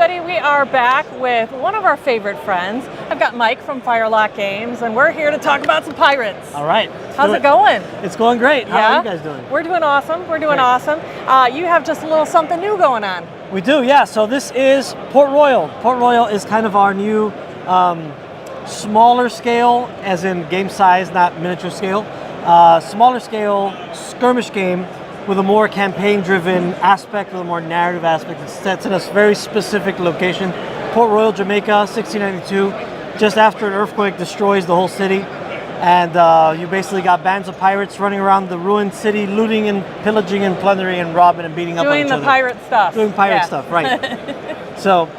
everybody. We are back with one of our favorite friends. I've got Mike from Firelock Games, and we're here to talk about some pirates. All right. How's it going? It's going great. How are you guys doing? We're doing awesome. We're doing awesome. You have just a little something new going on. We do, yeah. So this is Port Royale. Port Royale is kind of our new smaller scale, as in game size, not miniature scale. Smaller scale skirmish game with a more campaign-driven aspect, with a more narrative aspect. It sets in a very specific location. Port Royale, Jamaica, 1692. Just after an earthquake destroys the whole city. And you basically got bands of pirates running around the ruined city, looting and pillaging and plundering and robbing and beating up on each other. Doing the pirate stuff. Doing pirate stuff, right. So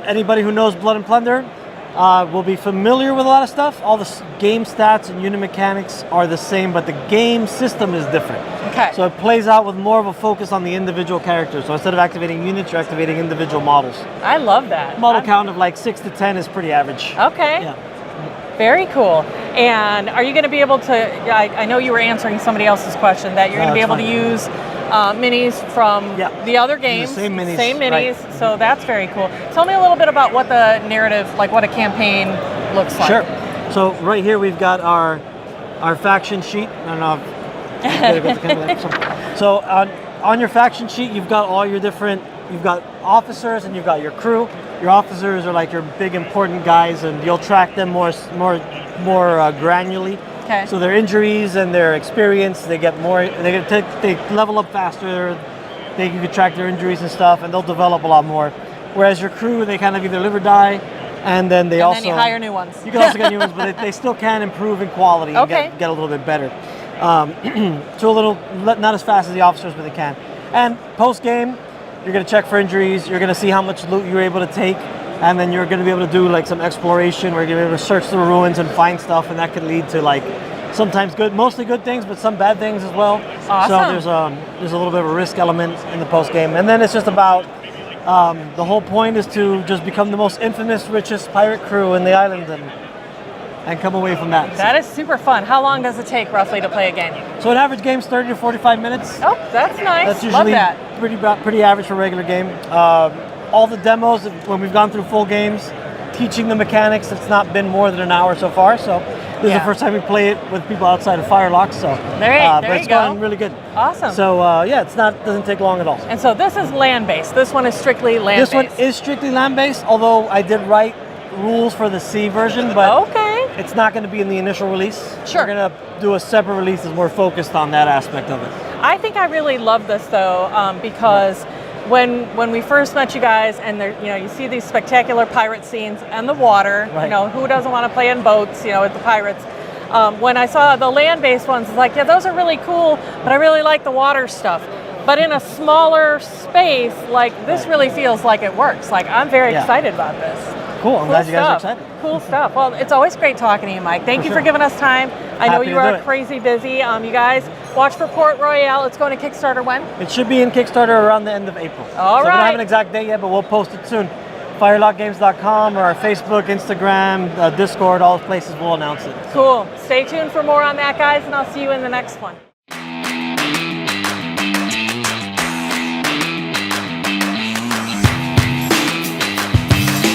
anybody who knows Blood and Plunder will be familiar with a lot of stuff. All the game stats and unit mechanics are the same, but the game system is different. Okay. So it plays out with more of a focus on the individual characters. So instead of activating units, you're activating individual models. I love that. Model count of like 6 to 10 is pretty average. Okay. Yeah. Very cool. And are you going to be able to, I know you were answering somebody else's question, that you're going to be able to use minis from the other games. The same minis. Same minis. Right. So that's very cool. Tell me a little bit about what the narrative, like what a campaign looks like. Sure. So right here we've got our faction sheet. I don't know. So on your faction sheet, you've got all your different. You've got officers and you've got your crew. Your officers are like your big important guys, and you'll track them more granularly. Okay. So their injuries and their experience, they get more. They level up faster. You can track their injuries and stuff, and they'll develop a lot more. Whereas your crew, they kind of either live or die, and then they also. And then you hire new ones. You can also get new ones, but they still can improve in quality and get a little bit better. So a little, not as fast as the officers, but they can. And post game, you're going to check for injuries. You're going to see how much loot you're able to take, and then you're going to be able to do like some exploration where you're going to be able to search the ruins and find stuff, and that could lead to like sometimes mostly good things, but some bad things as well. Awesome. So there's a little bit of a risk element in the post game, and then it's just about the whole point is to just become the most infamous, richest pirate crew in the island and come away from that. That is super fun. How long does it take roughly to play a game? So an average game's 30 to 45 minutes. Oh, that's nice. That's usually pretty average for a regular game. All the demos, when we've gone through full games, teaching the mechanics, it's not been more than an hour so far. So this is the first time we play it with people outside of Firelock. So there but it's going really good. Awesome. So doesn't take long at all. And so this is land-based. This one is strictly land-based. This one is strictly land-based, although I did write rules for the C version, but it's not going to be in the initial release. Sure. We're going to do a separate release that's more focused on that aspect of it. I think I really love this though, because when we first met you guys, and there, you see these spectacular pirate scenes and the water. Right. Who doesn't want to play in boats? With the pirates. When I saw the land-based ones, it's like, yeah, those are really cool, but I really like the water stuff. But in a smaller space, like this really feels like it works. Like I'm very excited about this. Cool, I'm glad you guys are excited. Cool stuff. Well, it's always great talking to you, Mike. Thank you for giving us time. I know you are crazy busy. You guys, watch for Port Royale. It's going to Kickstarter when? It should be in Kickstarter around the end of April. All right. We don't have an exact date yet, but we'll post it soon. Firelockgames.com or our Facebook, Instagram, Discord, all places will announce it. Cool. Stay tuned for more on that, guys, and I'll see you in the next one.